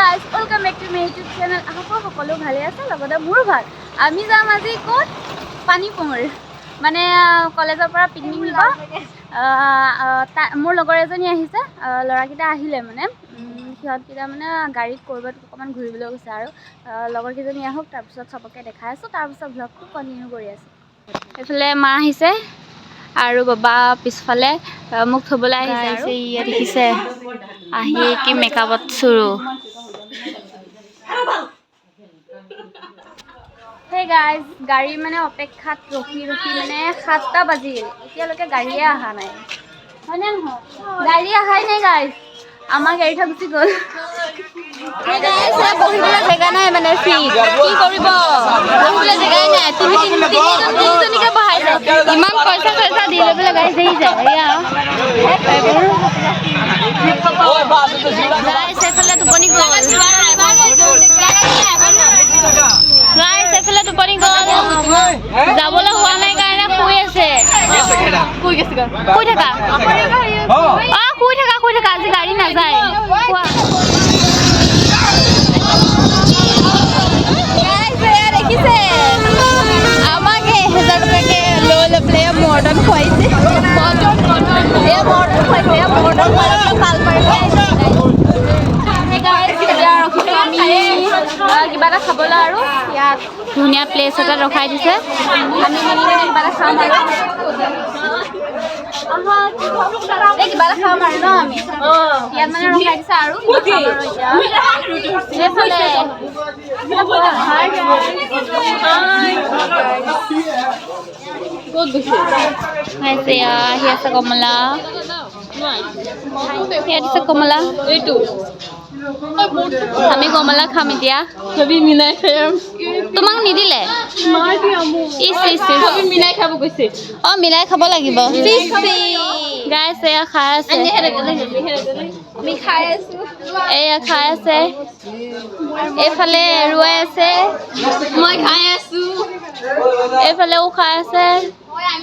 guys, welcome back to my YouTube channel. আশা সকলো ভালে আছে লগতে মোৰ ভাল। আমি যাম আজি ক'ত পানীপুৰ মানে কলেজৰ পৰা পিকনিক নিব। মোৰ লগৰ এজনী আহিছে, ল'ৰাকিটা আহিলে মানে সিহঁতকিটা মানে গাড়ীত কৰবাত অকমান ঘূৰিবলৈ গৈছে আৰু লগৰ কেইজনী আহক তাৰ পিছত সবকে দেখাই আছো, তাৰ পিছত ব্লগটো কন্টিনিউ কৰি আছো। এফালে মা আহিছে আৰু বাবা পিছফালে মোক থবলৈ আহিছে আৰু ইয়া দেখিছে আহি কি মেকআপত চুৰু। Hey guys, গাড়ী মানে অপেক্ষাত ৰখি মানে 7টা বাজিল, এতিয়ালৈকে গাড়ীয়ে অহা নাই। হয়নে নহয়? গাড়ী অহাই নাই গাইজ, আমাৰ গাড়ী থৈ গুচি গ'ল। Hey guys, বহিবলৈ জেগা নাই মানে ফ্ৰী। কি কৰিব? বহিবলৈ জেগাই নাই। তিনিজনীকে বহাইছে। ইমান পইচা দি লৈ পেলাই গাড়ী দেৰি যায়। এয়া গাইজ এইফালে টোপনি গ'ল। এইফালে টোপনি গ'ল, যাবলৈ হোৱা নাই কাৰণে শুই আছে। শুই থাকা আজি গাড়ী নাযায়। দেখিছে আমাক 1000 টকাকে লৈ পেলাই মৰ্টন খুৱাইছে। কিবা এটা খাবলৈ আৰু ইয়াত ধুনীয়া প্লেচ এটা ৰখাই দিছে। আমি কিবা এটা খাম আৰু কিবা এটা খাম আৰু ন আমি ইয়াত মানে ৰখাই দিছে আৰু আহি আছে কমলা, ইয়াত আছে কমলা। আমি কমলা খাম এতিয়া। তোমাক নিদিলে? মিলাই খাব কৈছে। মিলাই খাব লাগিব। গাইছ এয়া খাই আছে, এয়া খাই আছে। এইফালে এৰুৱাই আছে, মই খাই আছো। এইফালেও খাই আছে,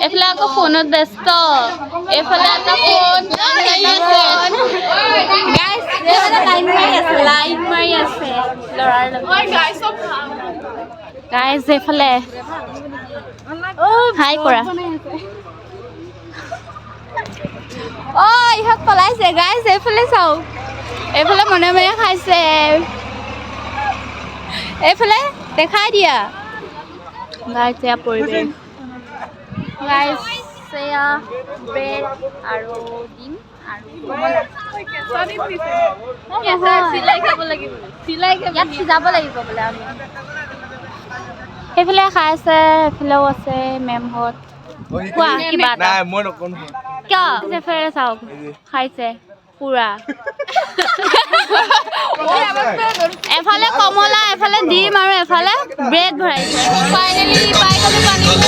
এইফালে আকৌ ফোনত ব্যস্ত। এইফালে এটা ফোন লাইন মাৰি আছে ল'ৰাৰ লগত। গাইজ এইফালে হাই কৰা। ইহঁত পলাইছে গাইজ। এইফালে চাওক, এইফালে মনে মনে খাইছে। এইফালে দেখাই দিয়া গাইজ। এয়া পৰিৱেশ গাইজ, এয়া ব্ৰেড আৰু ডিম আৰু ইয়াত সিজাব লাগিব বোলে আমি। সেইফালে খাই আছে, এইফালেও আছে মেমহঁত। কোৱা কিবা এটা। কিয়? এইফালে চাওক খাইছে পুৰা। এফালে কমলা, এফালে ডিম আৰু এফালে ব্ৰেড ভৰাইছে। ফাইনেলি পাই গ'লো পানীপুৰ।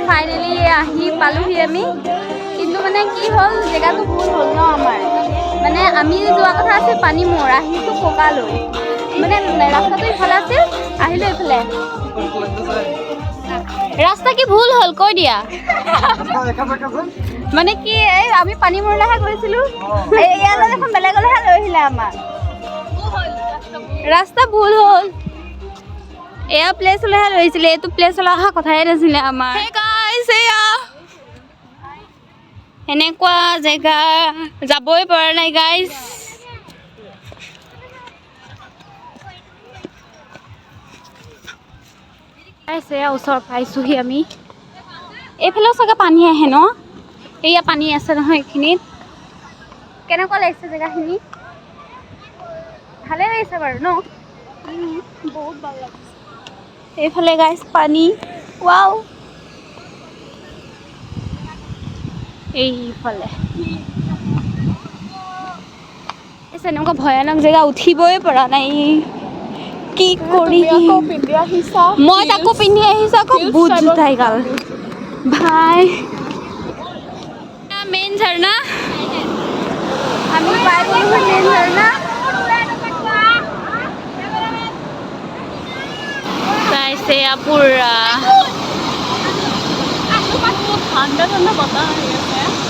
ফাইনেলি আহি পালোহি আমি, কিন্তু মানে কি হ'ল জেগাটো ভুল হ'ল ন আমাৰ। মানে আমি যোৱা কথা আছিল পানীমূৰ, আহিছোঁ পকালৈ। মানে ৰাস্তাটো ইফালে আছিল, আহিলোঁ এইফালে। ৰাস্তা কি ভুল হ'ল কৈ দিয়া। মানে কি এই আমি পানীমূৰলৈহে গৈছিলোঁ, ইয়ালৈ দেখোন বেলেগলৈহে লৈ আহিলে আমাক। ৰাস্তা ভুল হ'ল। এয়া প্লেচলৈহে লৈছিলে, এইটো প্লেচলৈ অহা কথাই নাছিলে আমাৰ। এনেকুৱা জেগা যাবই পৰা নাই গাইজ। ওচৰ পাইছোহি আমি। এইফালেও চাগে পানী আহে ন? এয়া পানী আছে নহয় এইখিনিত। কেনেকুৱা লাগিছে জেগাখিনি? ভালে লাগিছে বাৰু ন? বহুত ভাল লাগিছে। এইফালে গাইজ পানী, ৱাও। এইফালে এনেকুৱা ভয়ানক জেগা উঠিবই পৰা নাই। কি কৰি মই তাকো পিন্ধি আহিছোঁ আকৌ বুট জোতাই গাল ভাই মেইন ঝৰ্ণা আমি পাই গ'লো মেইন ঝৰ্ণা চাইছে পুৰা ঠাণ্ডা ঠাণ্ডা বতাহ আহি আছে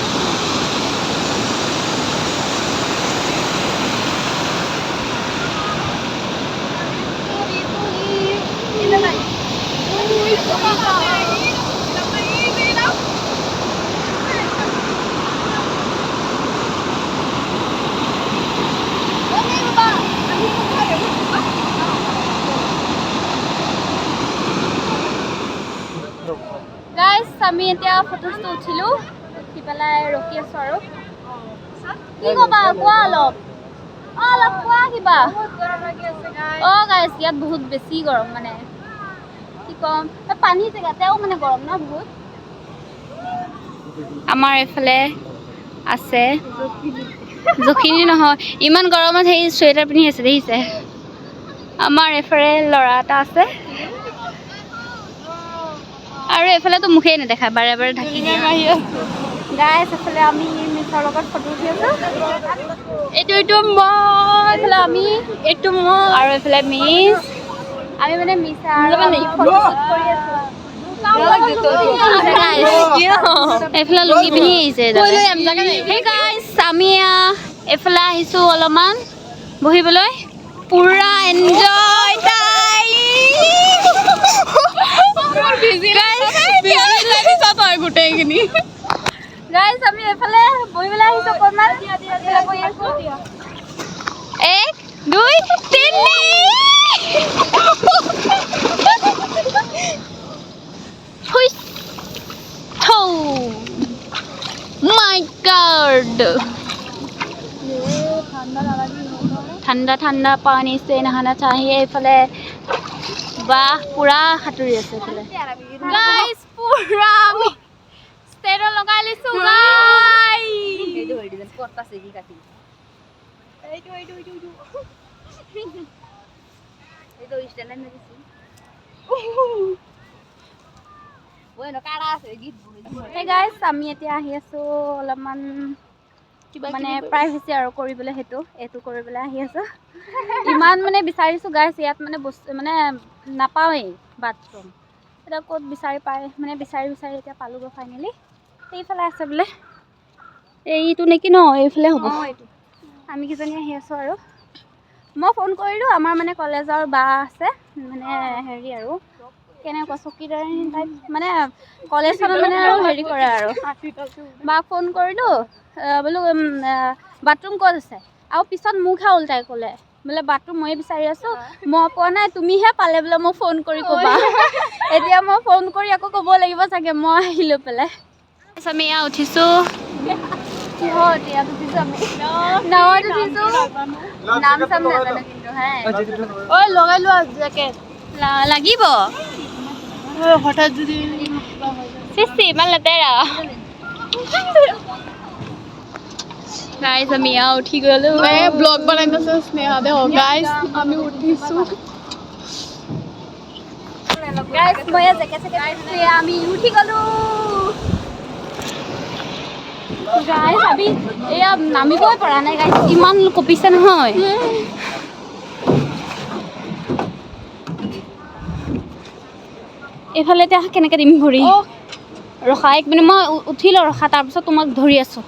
গাইজ আমি এতিয়া ফটোজটো উঠিলোঁ উঠি পেলাই ৰখি আছোঁ আৰু কি ক'বা কোৱা অলপ কোৱা কিবা অঁ গাইজ ইয়াত বহুত বেছি গৰম মানে কি ক'ম পানী জেগাতেও মানে গৰম ন বহুত আমাৰ এইফালে আছে জখিনী নহয় ইমান গৰমত সেই চুৱেটাৰ পিন্ধি আছে দেখিছে আমাৰ এইফালে ল'ৰা এটা আছে আৰু এইফালেতো মুখেই নেদেখায় বাৰে বাৰে ঢাকি দিয়ে গাইজ এইফালে আমি মিছৰ লগত ফটো উঠি আছোঁ এইটো মই এইফালে আমি এইটো মই আৰু এইফালে মিছ আমি মানে মিছা ফটো কৰি আছোঁ এইফালে লুকি পিন্ধি আহিছে আমি এইফালে আহিছোঁ অলপমান বহিবলৈ পুৰা এনজয় গোটেইখিনি গাইজ আমি এইফালে বহিবলৈ আহিছোঁ অকণমান 1 2 3 My God ঠাণ্ডা ঠাণ্ডা পানী से नहाना चाहिए এইফালে বাহ পুৰা সাঁতুৰি আছে এইফালে গাইজ পুৰা আমি ষ্টেৰো লগাই লৈছোঁ গাইজ আমি এতিয়া আহি আছোঁ অলপমান মানে প্ৰাইভেচি আৰু কৰিবলৈ এইটো কৰিবলৈ আহি আছোঁ ইমান মানে বিচাৰিছোঁ গাইজ ইয়াত মানে বস্তু মানে নাপাওঁৱেই বাথৰুম এতিয়া ক'ত বিচাৰি পায় মানে বিচাৰি এতিয়া পালোগৈ ফাইনেলি এইফালে আছে বোলে এইটো নেকি ন এইফালে হ'ব আমি কেইজনী আহি আছোঁ আৰু মই ফোন কৰিলোঁ আমাৰ মানে কলেজৰ বা আছে মানে হেৰি আৰু কেনেকুৱা চকীদাৰী টাইপ মানে কলেজখনত মানে আৰু হেৰি কৰে আৰু বাক ফোন কৰিলোঁ বোলো বাথৰুম ক'ত আছে আৰু পিছত মোকহে ওলটাই ক'লে বোলে বাথৰুম ময়ে বিচাৰি আছোঁ মই পোৱা নাই তুমিহে পালে বোলে মই ফোন কৰি ক'বা এতিয়া মই ফোন কৰি আকৌ ক'ব লাগিব চাগে মই আহিলোঁ পেলাই আমি এয়া উঠিছোঁ কিহত ইয়াত উঠিছোঁ আমি নাৱত উঠিছোঁ নাম চাম নাজানো কিন্তু হে ঐ লগাই লোৱা জেকেট লাগিব হঠাৎ যদি ইমান লেতেৰা গাইজ আমি এয়া উঠি গ'লোঁ ব্লগ বনাই দিছে স্নেহা দে গাইজ আমি উঠিছোঁ গাইজ মই জেকেট আমি উঠি গ'লোঁ গাইজ আমি এয়া নামিবই পৰা নাই গাইজ ইমান কঁপিছে নহয় এইফালে এতিয়া কেনেকৈ দিম ভৰি ৰখা 1 মিনিট মই উঠি লওঁ ৰখা তাৰপিছত তোমাক ধৰি আছোঁ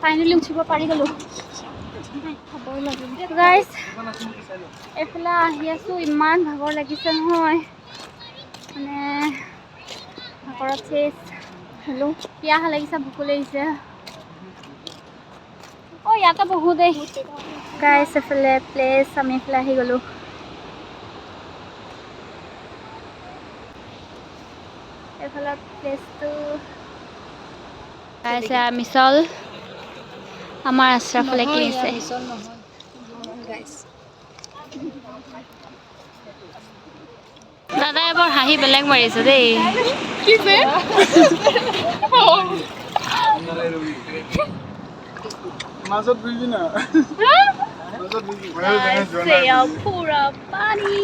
ফাইনেলি উঠিব পাৰি গ'লোঁ গাইজ এইফালে আহি আছোঁ ইমান ভাগৰ লাগিছে নহয় মানে ভাগৰত চেচ হেল্ল' পিয়াহ লাগিছে ভোকো লাগিছে অঁ ইয়াতে বহুত দেই গাইজ এইফালে প্লেচ আমি এইফালে আহি গ'লোঁ এইফালে প্লেচটো গাইছে মিছল আমাৰ আশ্ৰাফলে কিনিছে দাদাই বৰ হাঁহি বেলেগ মাৰিছে দেই মাজত বুঝবি না মাজত বুঝবি এয়া পুৰা পানী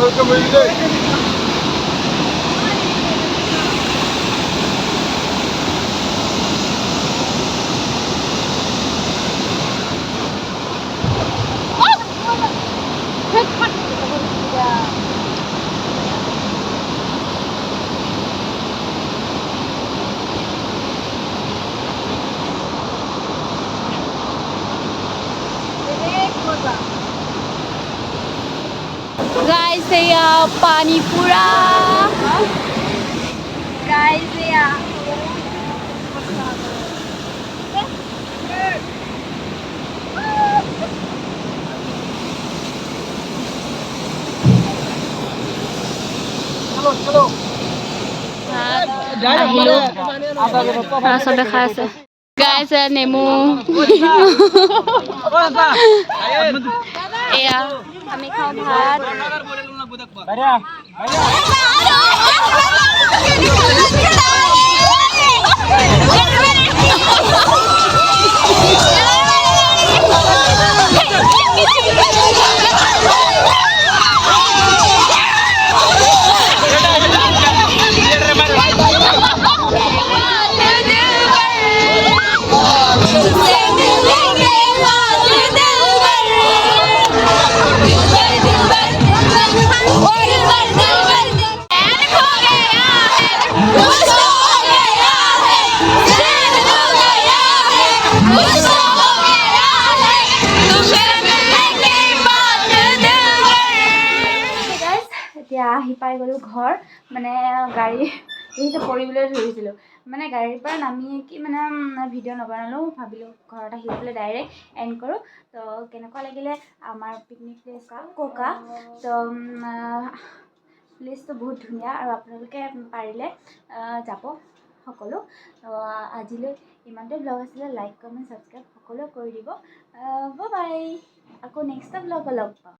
welcome every Guys, eya pani pura. Guys, eya. চলো চলো আহিলো চবে খাই আছে গাইছ নেমু এয়া আমি খাওঁ ভাত এতিয়া আহি পাই গ'লো ঘৰ মানে গাড়ী পৰিবলৈ ধৰিছিলোঁ মানে গাড়ীৰ পৰা নামি কি মানে ভিডিঅ' নবনালোঁ ভাবিলোঁ ঘৰত আহি পেলাই ডাইৰেক্ট এণ্ড কৰোঁ তো কেনেকুৱা লাগিলে আমাৰ পিকনিক প্লেচ কোকা তো প্লেচটো বহুত ধুনীয়া আৰু আপোনালোকে পাৰিলে যাব সকলো তো আজিলৈ ইমানতে ব্লগ আছিলে লাইক কমেণ্ট ছাবস্ক্ৰাইব সকলো কৰি দিব বাই বাই আকৌ নেক্সট ব্লগত লগ পাম